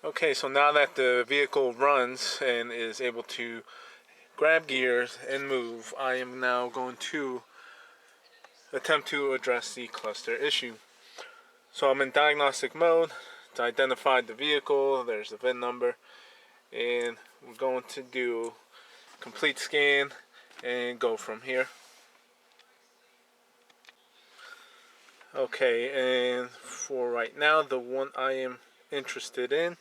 Okay, so now that the vehicle runs and is able to grab gears and move, I am now going to attempt to address the cluster issue. So I'm in diagnostic mode. It's identified the vehicle, there's the VIN number, and we're going to do complete scan and go from here. Okay, and for right now, the one I am interested in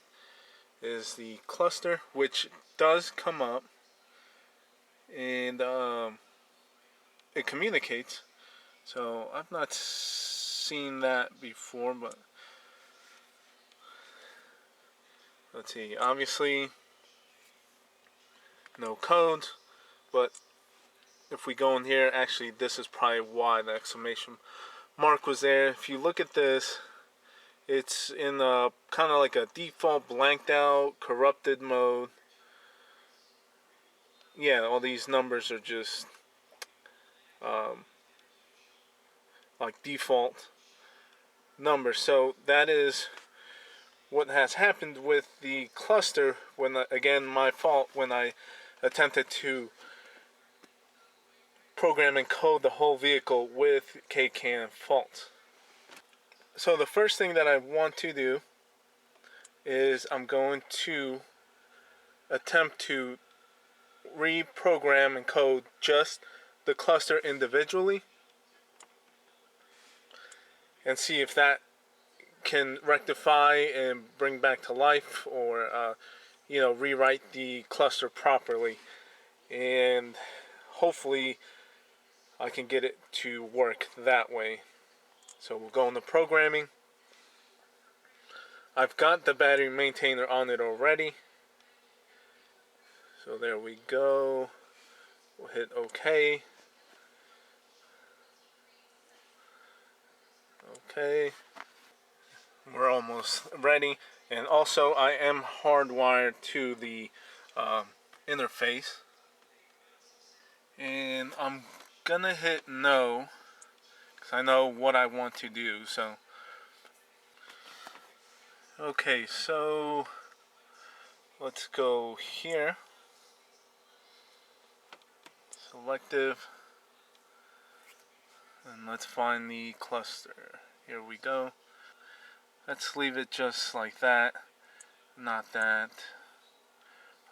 is the cluster, which does come up, and it communicates. So I've not seen that before, but let's see. Obviously, no codes, but if we go in here, actually, this is probably why the exclamation mark was there. If you look at this, it's in a kind of like a default blanked out, corrupted mode. Yeah, all these numbers are just like default numbers. So that is what has happened with the cluster when, again, my fault when I attempted to program and code the whole vehicle with KCAN faults. So the first thing that I want to do is I'm going to attempt to reprogram and code just the cluster individually and see if that can rectify and bring back to life, or rewrite the cluster properly, and hopefully I can get it to work that way. So we'll go into programming. I've got the battery maintainer on it already, so there we go. We'll hit OK. Okay, we're almost ready. And also, I am hardwired to the interface, and I'm gonna hit no because I know what I want to do. So okay, so let's go here, selective, and let's find the cluster. Here we go. Let's leave it just like that, not that.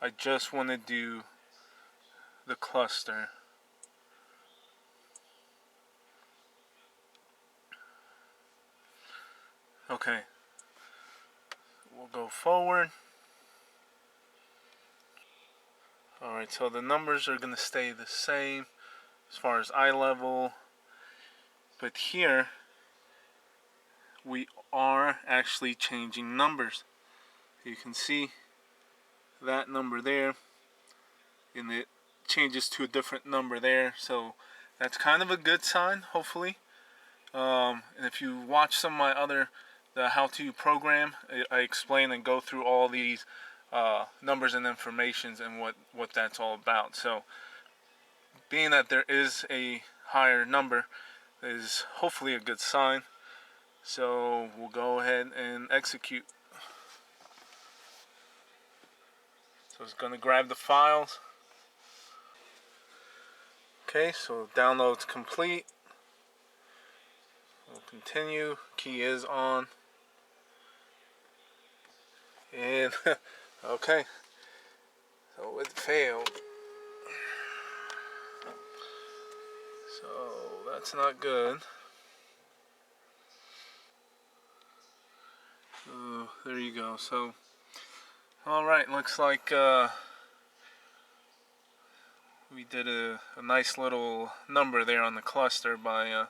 I just want to do the cluster. Okay, we'll go forward. Alright, so the numbers are going to stay the same as far as eye level, but here we are actually changing numbers. You can see that number there, and it changes to a different number there, so that's kind of a good sign, hopefully. And if you watch some of my other the how-to program, I explain and go through all these numbers and informations and what that's all about. So being that there is a higher number is hopefully a good sign. So we'll go ahead and execute. So it's going to grab the files. Okay, so download's complete. We'll continue. Key is on. And okay, so it failed. So that's not good. So there you go. So alright, looks like we did a nice little number there on the cluster by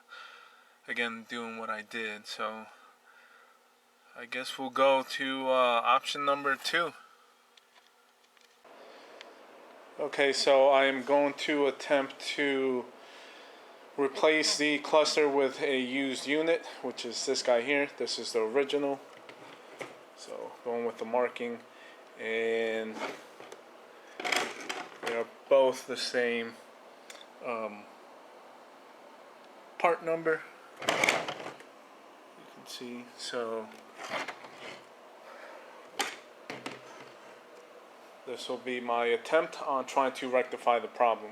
again doing what I did. So I guess we'll go to option number 2. Okay, so I'm going to attempt to replace the cluster with a used unit, which is this guy here. This is the original. So going with the marking, and they're both the same part number. You can see. So this will be my attempt on trying to rectify the problem.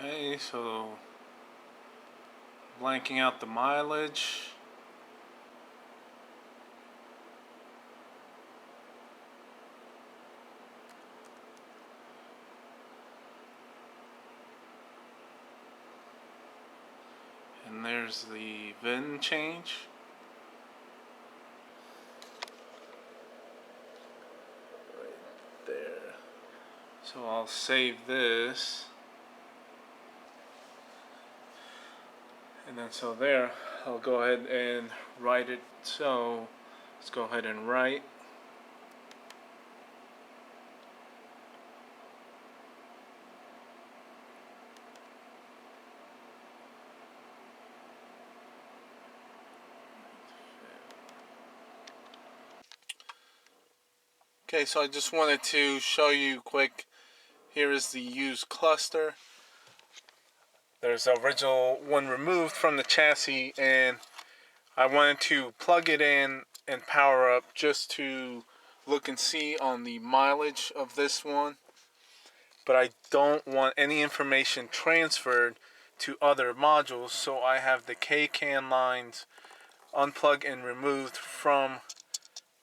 Okay, so blanking out the mileage. And there's the VIN change. Right there. So I'll save this. And then so there, I'll go ahead and write it. So let's go ahead and write. Okay, so I just wanted to show you quick. Here is the used cluster. There's the original one removed from the chassis, and I wanted to plug it in and power up just to look and see on the mileage of this one. But I don't want any information transferred to other modules, so I have the K-CAN lines unplugged and removed from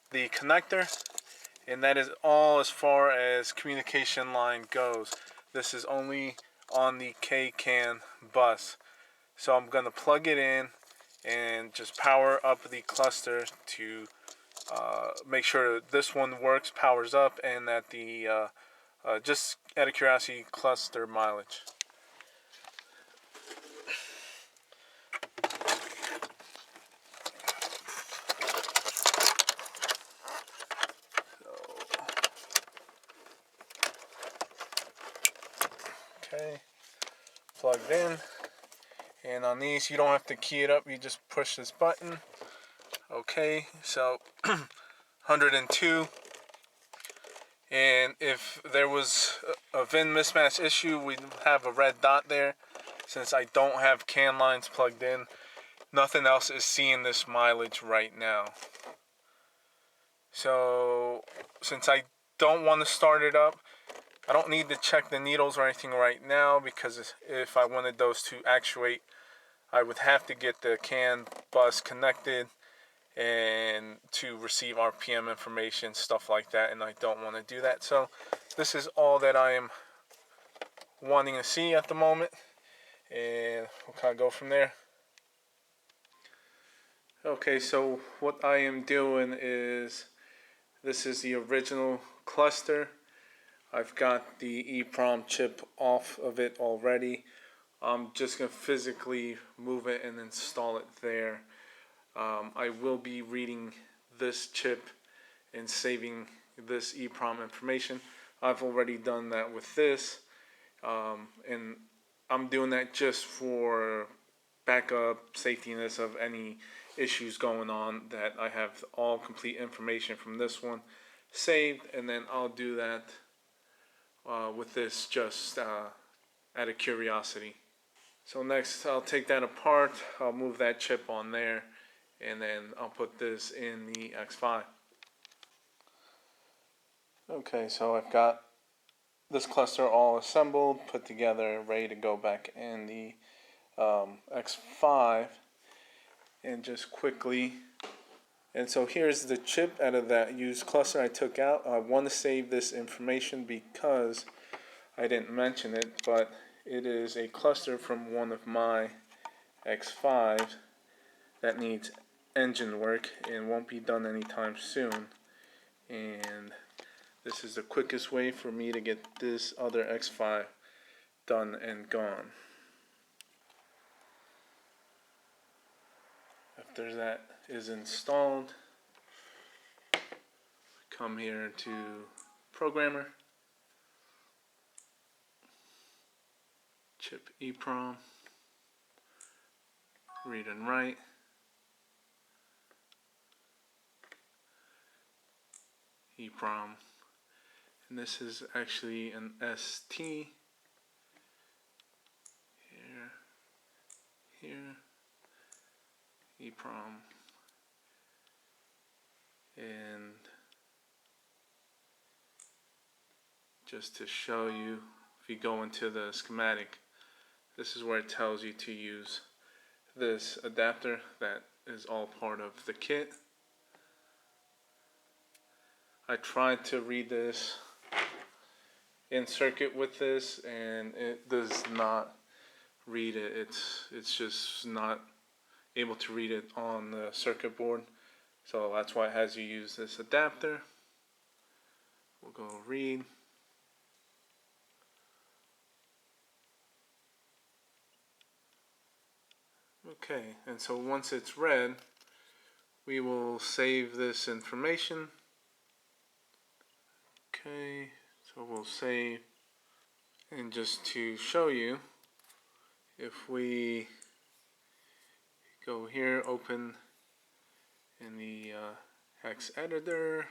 the connector, and that is all as far as communication line goes. This is only on the K-CAN bus. So I'm going to plug it in and just power up the cluster to make sure this one works, powers up, and that the just out of curiosity, cluster mileage. Okay, plugged in, and on these you don't have to key it up, you just push this button. Okay, so 102, and if there was a VIN mismatch issue, we'd have a red dot there. Since I don't have CAN lines plugged in, nothing else is seeing this mileage right now. So since I don't want to start it up, I don't need to check the needles or anything right now, because if I wanted those to actuate, I would have to get the CAN bus connected and to receive RPM information, stuff like that, and I don't want to do that. So this is all that I am wanting to see at the moment, and we'll kind of go from there. Okay, so what I am doing is, this is the original cluster. I've got the Eeprom chip off of it already. I'm just going to physically move it and install it there. I will be reading this chip and saving this Eeprom information. I've already done that with this, and I'm doing that just for backup safetiness of any issues going on, that I have all complete information from this one. saved, and then I'll do that with this just out of curiosity. So next I'll take that apart, I'll move that chip on there, and then I'll put this in the X5. Okay, so I've got this cluster all assembled, put together, ready to go back in the X5. And just quickly, and so here's the chip out of that used cluster I took out. I want to save this information because I didn't mention it, but it is a cluster from one of my X5 that needs engine work and won't be done anytime soon. And this is the quickest way for me to get this other X5 done and gone. After that is installed, come here to Programmer, chip Eeprom, read and write, Eeprom, and this is actually an ST, here, Eeprom, and just to show you, if you go into the schematic, this is where it tells you to use this adapter that is all part of the kit. I tried to read this in circuit with this and it does not read it. It's just not able to read it on the circuit board. So that's why it has you use this adapter. We'll go read. Okay, and so once it's read, we will save this information. Okay, so we'll save, and just to show you, if we go here, open in the hex editor,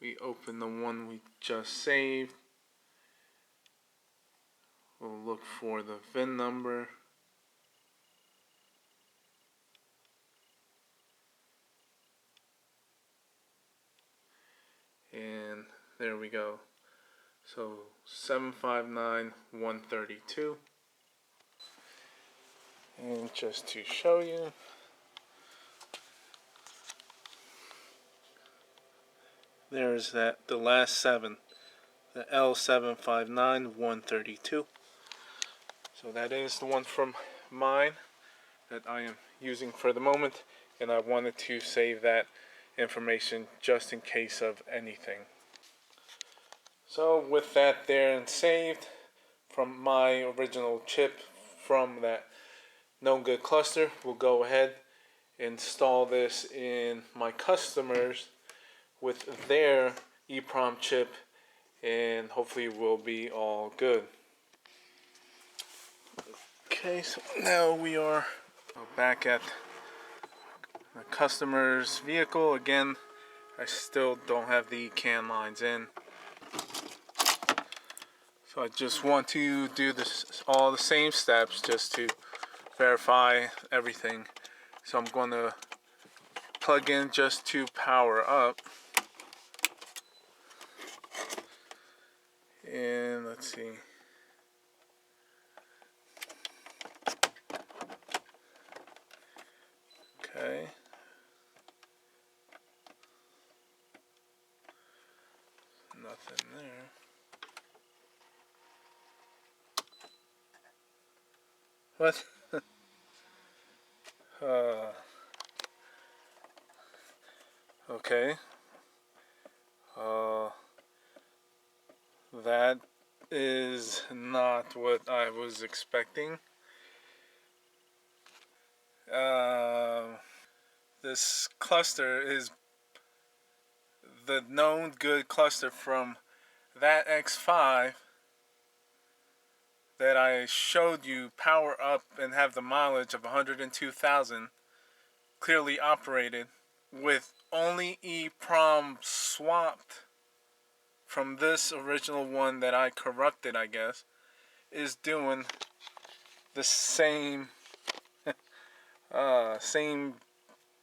we open the one we just saved, we'll look for the VIN number, and there we go. So 759132. And just to show you, there's that, the last 7, the L759132. So that is the one from mine that I am using for the moment, and I wanted to save that information just in case of anything. So with that there and saved from my original chip from that no good cluster, we'll go ahead and install this in my customers with their Eeprom chip, and hopefully we'll be all good. Okay, so now we are back at the customer's vehicle. Again, I still don't have the CAN lines in. So I just want to do this all the same steps just to verify everything. So I'm going to plug in just to power up. And let's see. Okay. Nothing there. What? Okay. That is not what I was expecting. This cluster is the known good cluster from that X5 that I showed you power up and have the mileage of 102,000 clearly operated. with only Eeprom swapped from this original one that I corrupted, I guess, is doing the same same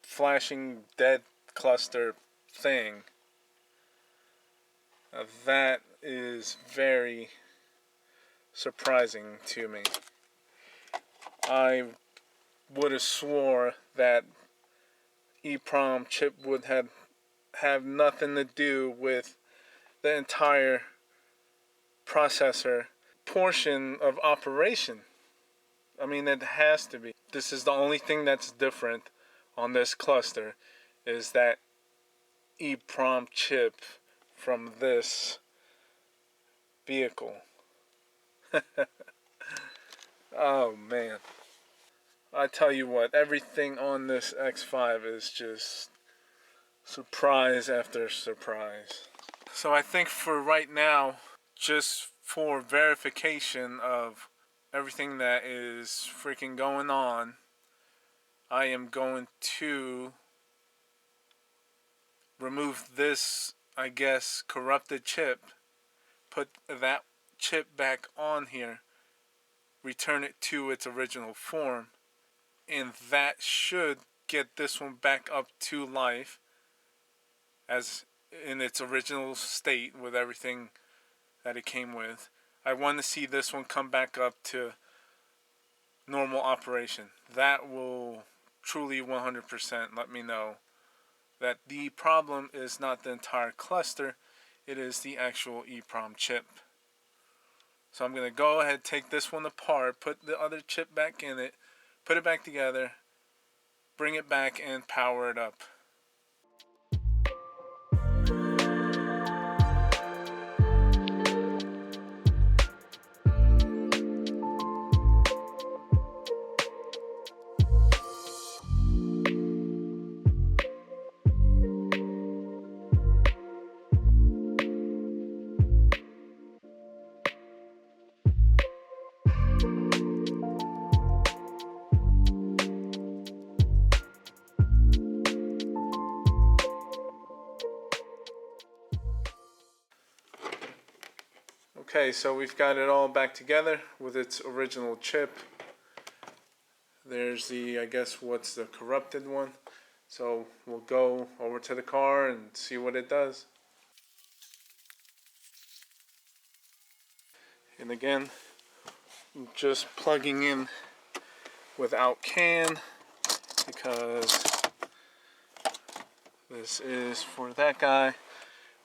flashing dead cluster thing. That is very surprising to me. I would have swore that Eeprom chip would have nothing to do with the entire processor portion of operation. I mean, it has to be. This is the only thing that's different on this cluster, is that Eeprom chip from this vehicle. Oh man. I tell you what, everything on this X5 is just surprise after surprise. So I think for right now, just for verification of everything that is freaking going on, I am going to remove this, I guess, corrupted chip, put that chip back on here, return it to its original form, and that should get this one back up to life as in its original state with everything that it came with. I want to see this one come back up to normal operation. That will truly 100% let me know that the problem is not the entire cluster, it is the actual Eeprom chip. So I'm going to go ahead, take this one apart, put the other chip back in it, put it back together, bring it back, and power it up. Okay, so we've got it all back together with its original chip. There's the, I guess, what's the corrupted one. So we'll go over to the car and see what it does. And again, I'm just plugging in without CAN because this is for that guy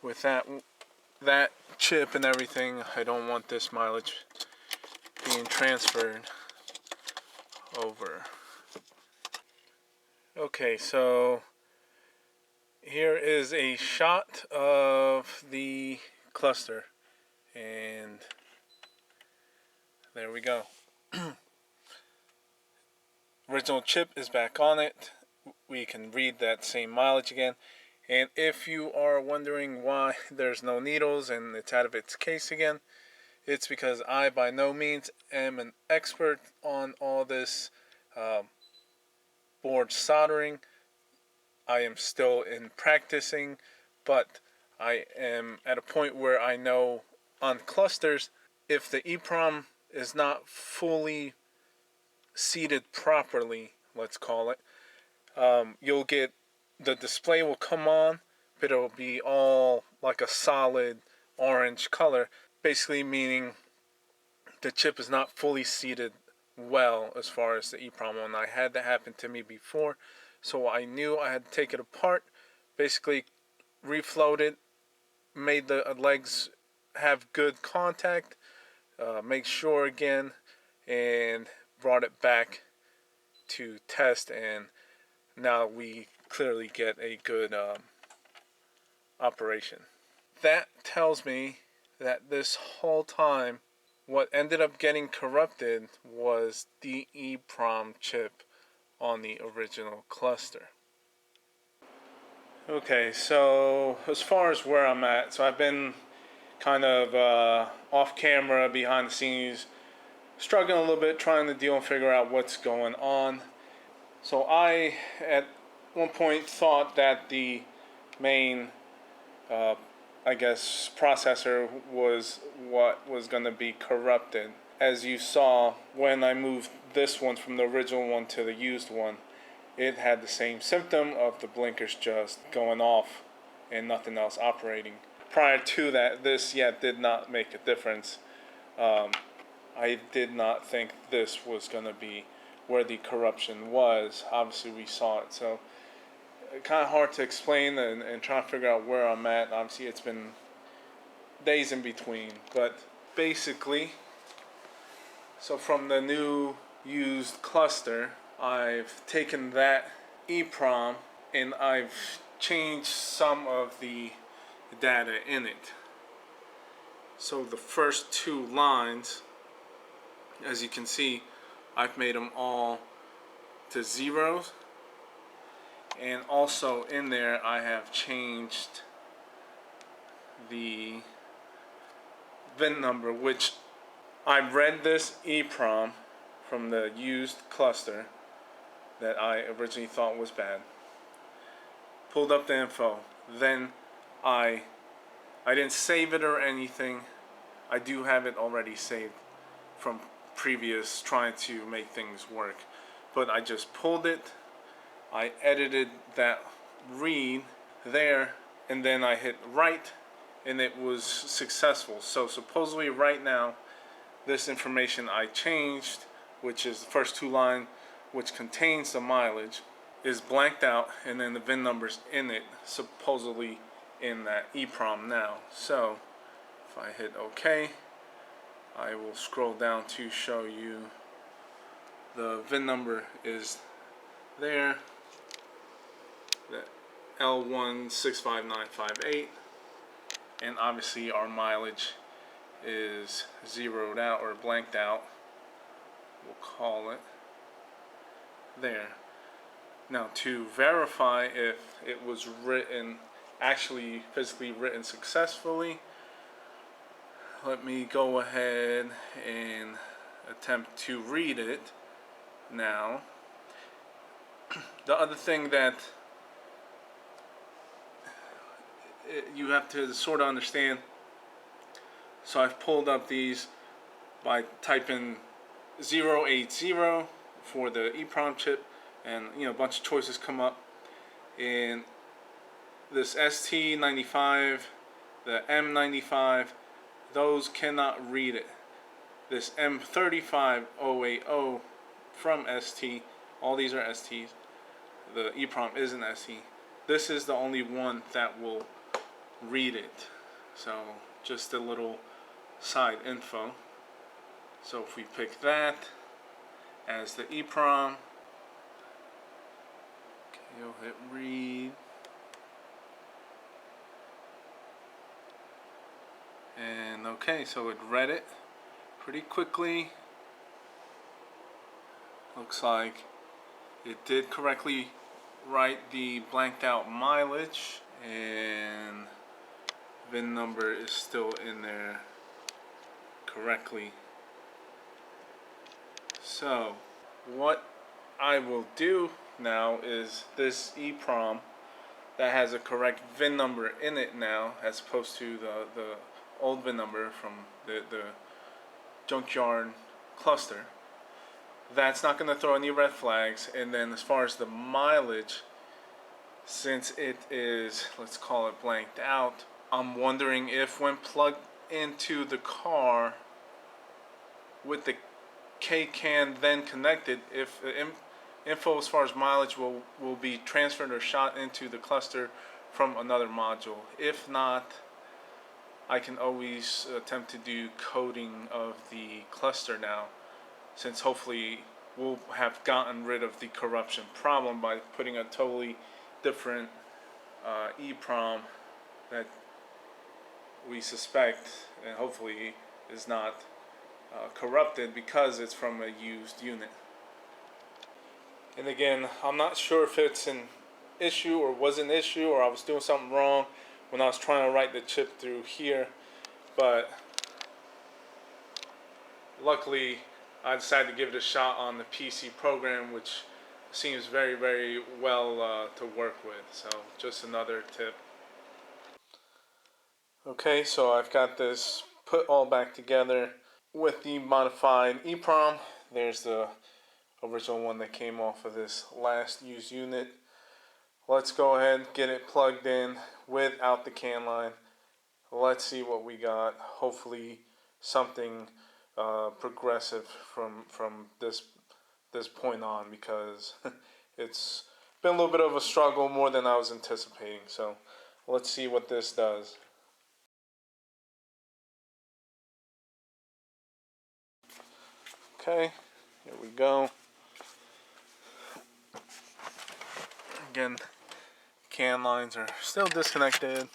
with that chip and everything. I don't want this mileage being transferred over. Okay, so here is a shot of the cluster, and there we go. Original chip is back on it. We can read that same mileage again. And if you are wondering why there's no needles and it's out of its case again, it's because I by no means am an expert on all this board soldering. I am still in practicing, but I am at a point where I know on clusters, if the Eeprom is not fully seated properly, let's call it, you'll get, the display will come on, but it'll be all like a solid orange color, basically meaning the chip is not fully seated well as far as the Eeprom one. I had that happen to me before, so I knew I had to take it apart, basically refloat it, made the legs have good contact, make sure again, and brought it back to test, and now we clearly get a good operation. That tells me that this whole time what ended up getting corrupted was the Eeprom chip on the original cluster. Okay, so as far as where I'm at, so I've been kind of off camera, behind the scenes, struggling a little bit, trying to deal and figure out what's going on. So one point thought that the main, I guess, processor was what was going to be corrupted. As you saw, when I moved this one from the original one to the used one, it had the same symptom of the blinkers just going off and nothing else operating. Prior to that, this did not make a difference. I did not think this was going to be where the corruption was. Obviously, we saw it, so kind of hard to explain and try to figure out where I'm at. Obviously, it's been days in between, but basically, so from the new used cluster, I've taken that Eeprom and I've changed some of the data in it. So the first two lines, as you can see, I've made them all to zeros, and also in there I have changed the VIN number, which I read this Eeprom from the used cluster that I originally thought was bad, pulled up the info, then I didn't save it or anything. I do have it already saved from previous trying to make things work, but I just pulled it, I edited that read there, and then I hit write, and it was successful. So supposedly right now, this information I changed, which is the first two lines, which contains the mileage, is blanked out, and then the VIN numbers in it, supposedly in that Eeprom now. So if I hit OK, I will scroll down to show you the VIN number is there, the L165958, and obviously our mileage is zeroed out or blanked out, we'll call it there. Now to verify if it was written, actually physically written successfully, let me go ahead and attempt to read it now. The other thing that you have to sort of understand, so I've pulled up these by typing 080 for the Eeprom chip, and a bunch of choices come up, and this ST95, the M95, those cannot read it. This M35080 from ST, all these are STs, the Eeprom is an ST. This is the only one that will read it. So just a little side info. So if we pick that as the Eeprom, okay, you'll hit read, and okay, so it read it pretty quickly. Looks like it did correctly write the blanked out mileage, and VIN number is still in there correctly. So what I will do now is this Eeprom that has a correct VIN number in it now, as opposed to the old VIN number from the junkyard cluster, that's not going to throw any red flags. And then as far as the mileage, since it is, let's call it blanked out, I'm wondering if when plugged into the car with the K-can then connected, if the info as far as mileage will be transferred or shot into the cluster from another module. If not, I can always attempt to do coding of the cluster now, since hopefully we'll have gotten rid of the corruption problem by putting a totally different Eeprom that we suspect and hopefully is not corrupted because it's from a used unit. And again, I'm not sure if it's an issue or was an issue, or I was doing something wrong when I was trying to write the chip through here, but luckily I decided to give it a shot on the PC program, which seems very, very well to work with. So just another tip. Okay, so I've got this put all back together with the modified Eeprom. There's the original one that came off of this last used unit. Let's go ahead and get it plugged in without the can line. Let's see what we got. Hopefully something progressive from this point on, because it's been a little bit of a struggle, more than I was anticipating. So let's see what this does. Okay, here we go. Again, can lines are still disconnected.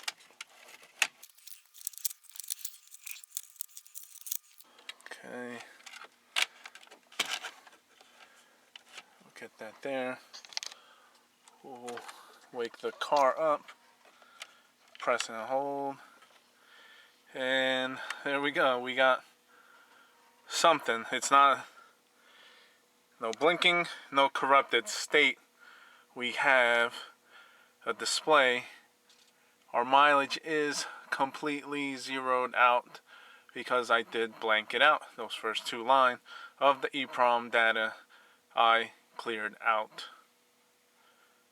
Okay, we'll get that there. We'll wake the car up, press and hold, and there we go. We got something. It's not no blinking, no corrupted state. We have a display. Our mileage is completely zeroed out because I did blank it out. Those first two lines of the Eeprom data I cleared out.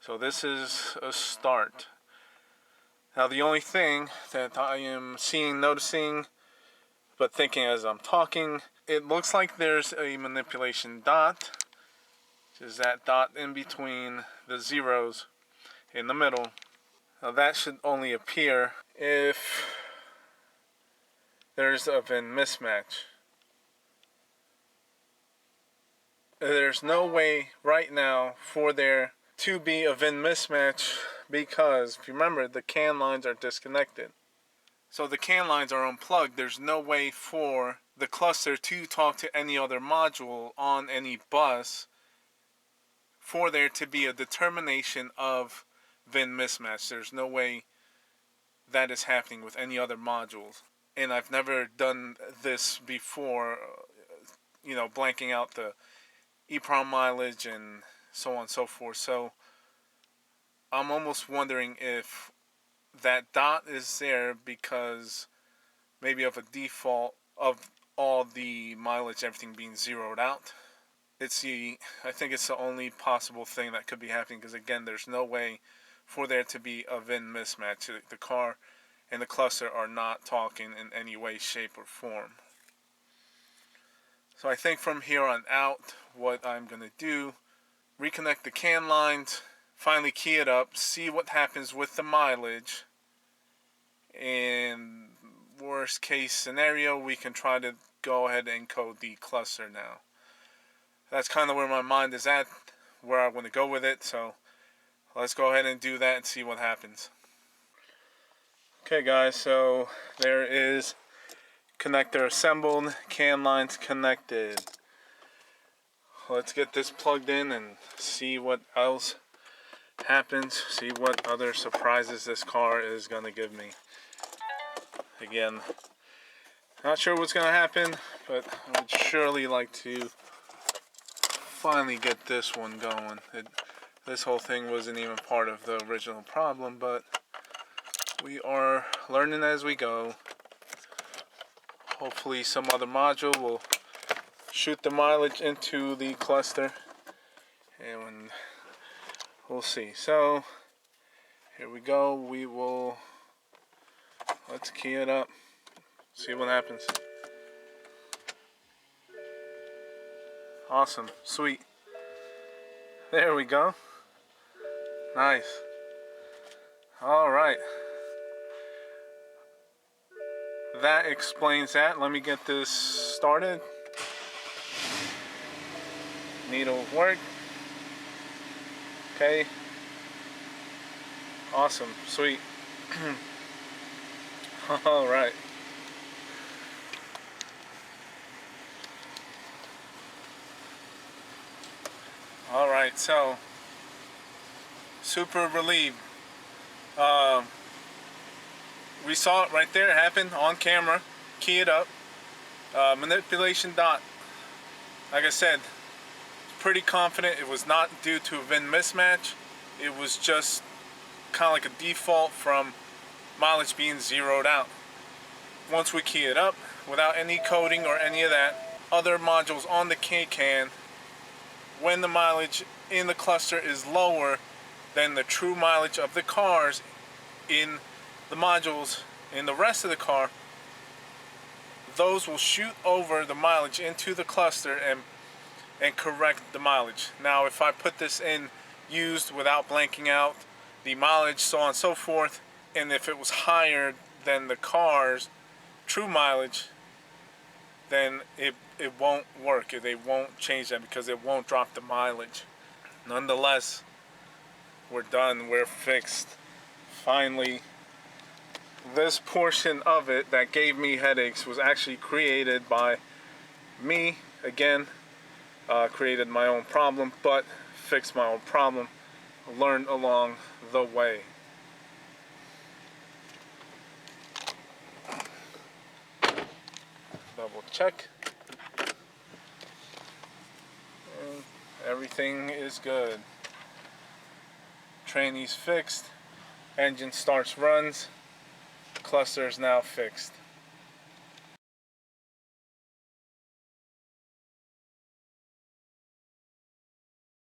So this is a start. Now the only thing that I am noticing, but thinking as I'm talking, it looks like there's a manipulation dot. Which is that dot in between the zeros in the middle. Now that should only appear if there's a VIN mismatch. There's no way right now for there to be a VIN mismatch, because if you remember, the can lines are disconnected. So the can lines are unplugged. There's no way for the cluster to talk to any other module on any bus for there to be a determination of VIN mismatch. There's no way that is happening with any other modules. And I've never done this before, blanking out the Eeprom mileage and so on and so forth. So I'm almost wondering if that dot is there because maybe of a default of all the mileage, everything being zeroed out. I think it's the only possible thing that could be happening, because again, there's no way for there to be a VIN mismatch. The car and the cluster are not talking in any way, shape, or form. So I think from here on out, what I'm going to do, reconnect the can lines, finally key it up, see what happens with the mileage, and worst case scenario, we can try to go ahead and encode the cluster now. That's kind of where my mind is at, where I want to go with it. So let's go ahead and do that and see what happens. Okay guys, so there is connector assembled, can lines connected. Let's get this plugged in and see what else happens, see what other surprises this car is going to give me. Again, not sure what's going to happen, but I would surely like to finally get this one going. This whole thing wasn't even part of the original problem, but we are learning as we go. Hopefully some other module will shoot the mileage into the cluster, and we'll see. So here we go. Let's key it up, see what happens. Awesome, sweet. There we go. Nice. All right. That explains that. Let me get this started. Needle work. Okay. Awesome, sweet. All right. All right, so super relieved. We saw it right there happen on camera. Key it up. Manipulation dot. Like I said, pretty confident it was not due to a VIN mismatch. It was just kind of like a default from mileage being zeroed out. Once we key it up, without any coding or any of that, other modules on the can, when the mileage in the cluster is lower than the true mileage of the cars in the modules in the rest of the car, those will shoot over the mileage into the cluster and correct the mileage. Now, if I put this in used without blanking out the mileage, so on and so forth, and if it was higher than the car's true mileage, then it won't work. They won't change that because it won't drop the mileage. Nonetheless, we're done. We're fixed. Finally, this portion of it that gave me headaches was actually created by me. Again, created my own problem, but fixed my own problem. Learned along the way. Double check. And everything is good. Trainee's fixed. Engine starts, runs. Cluster is now fixed.